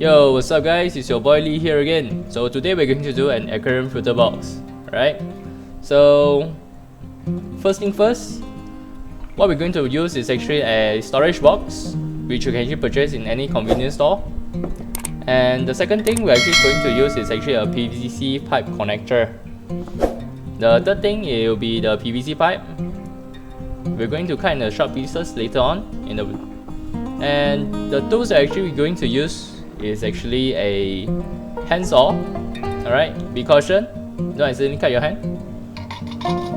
Yo, what's up guys, it's your boy Lee here again. So today we're going to do an aquarium filter box. Alright, so first thing first, what we're going to use is actually a storage box, which you can actually purchase in any convenience store. And the second thing we're actually going to use is actually a PVC pipe connector. The third thing, it will be the PVC pipe. We're going to cut in the short pieces later on and the tools that actually we're going to use is actually a hand saw. Alright, be caution, don't accidentally cut your hand.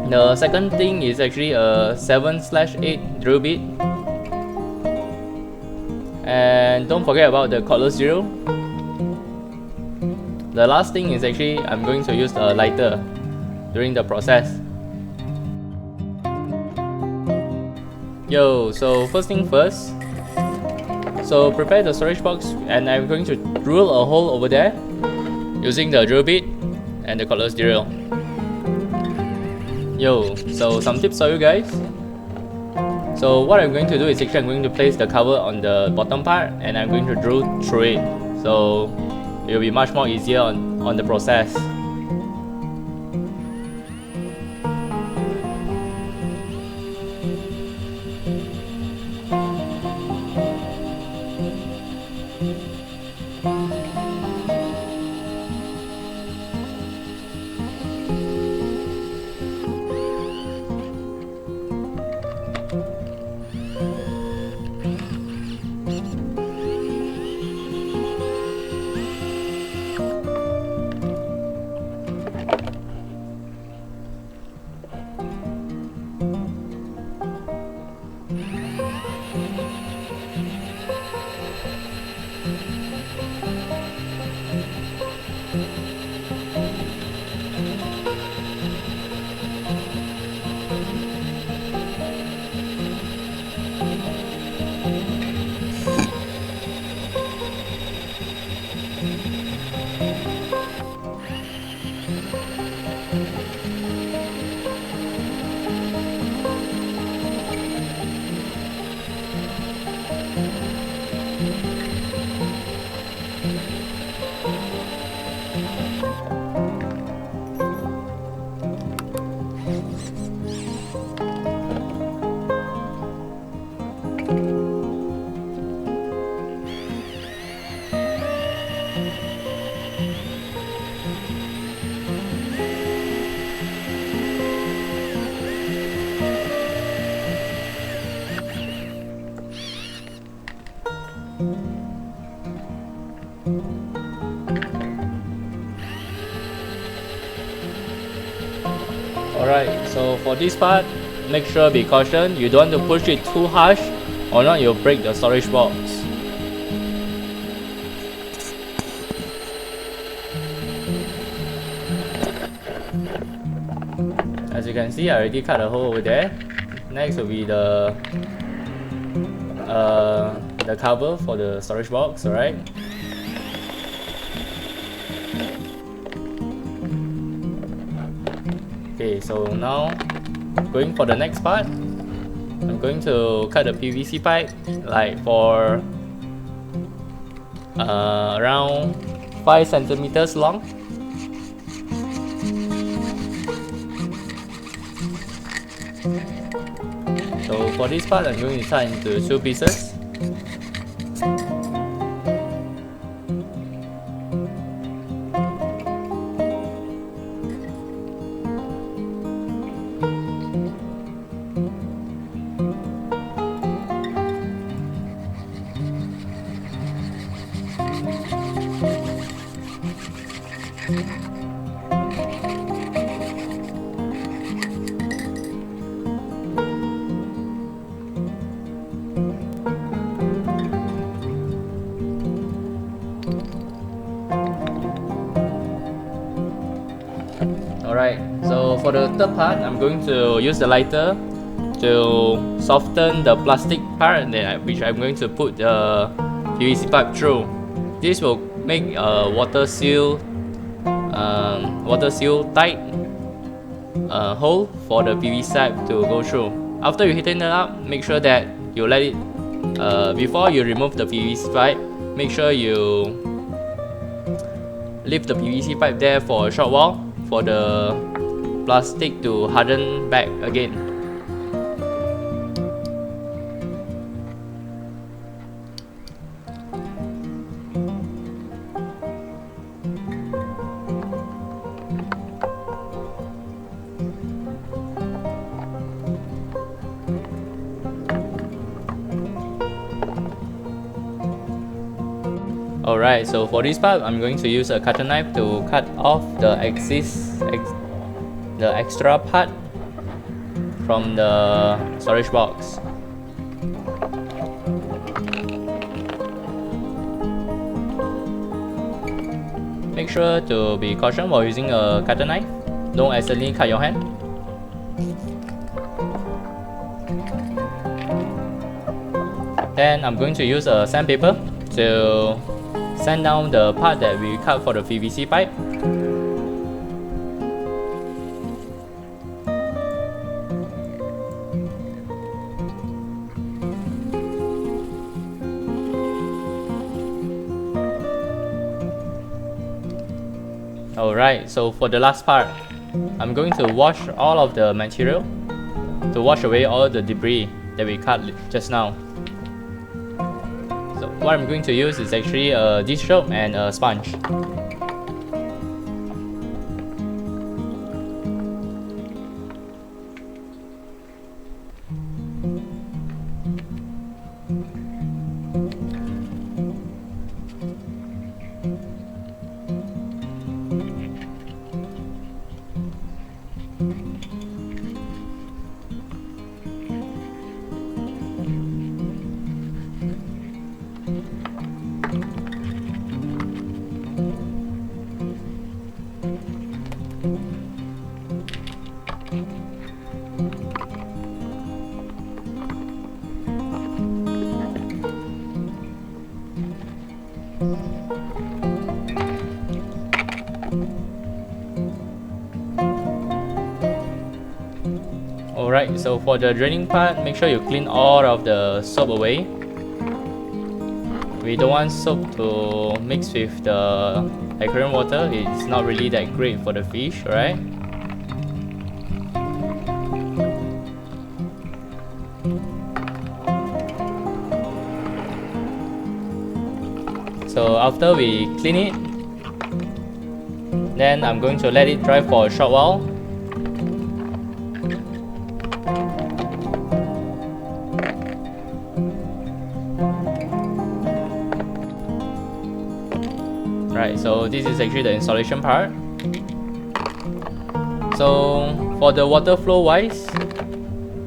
The second thing is actually a 7/8 drill bit. And don't forget about the cordless drill. The last thing is actually I'm going to use a lighter during the process. Yo, so first thing first. So prepare the storage box and I'm going to drill a hole over there using the drill bit and the cordless drill. Yo, so some tips for you guys. So what I'm going to do is actually I'm going to place the cover on the bottom part and I'm going to drill through it. So it will be much more easier on the process. Alright, so for this part, make sure be caution, you don't want to push it too harsh or not you'll break the storage box. As you can see, I already cut a hole over there. Next will be the cover for the storage box, alright? Okay, so now going for the next part, I'm going to cut a PVC pipe like for around 5 centimeters long. So for this part, I'm going to cut into 2 pieces. Alright, so for the third part, I'm going to use the lighter to soften the plastic part which I'm going to put the PVC pipe through. This will make a water seal tight hole for the PVC pipe to go through. After you heaten it up, make sure that you let it before you remove the PVC pipe. Make sure you leave the PVC pipe there for a short while for the plastic to harden back again. Alright, so for this part, I'm going to use a cutter knife to cut off the extra part from the storage box. Make sure to be cautious while using a cutter knife. Don't accidentally cut your hand. Then I'm going to use a sandpaper to sand down the part that we cut for the PVC pipe. Alright, so for the last part, I'm going to wash all of the material to wash away all the debris that we cut just now. So what I'm going to use is actually a dish soap and a sponge. Alright, so for the draining part, make sure you clean all of the soap away. We don't want soap to mix with the aquarium water. It's not really that great for the fish, alright? So after we clean it, then I'm going to let it dry for a short while. Right, so this is actually the installation part. So for the water flow wise,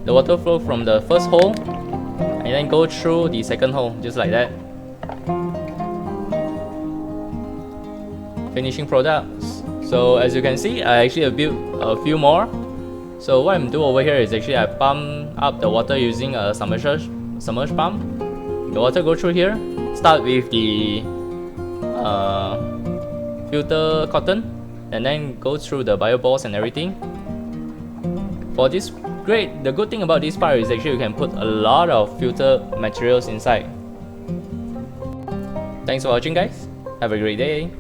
the water flow from the first hole and then go through the second hole, just like that. Finishing products. So as you can see, I actually built a few more. So what I'm doing over here is actually I pump up the water using a submerged pump. The water go through here. Start with the filter cotton and then go through the bio balls and everything. For this the good thing about this part is actually you can put a lot of filter materials inside. Thanks for watching, guys. Have a great day.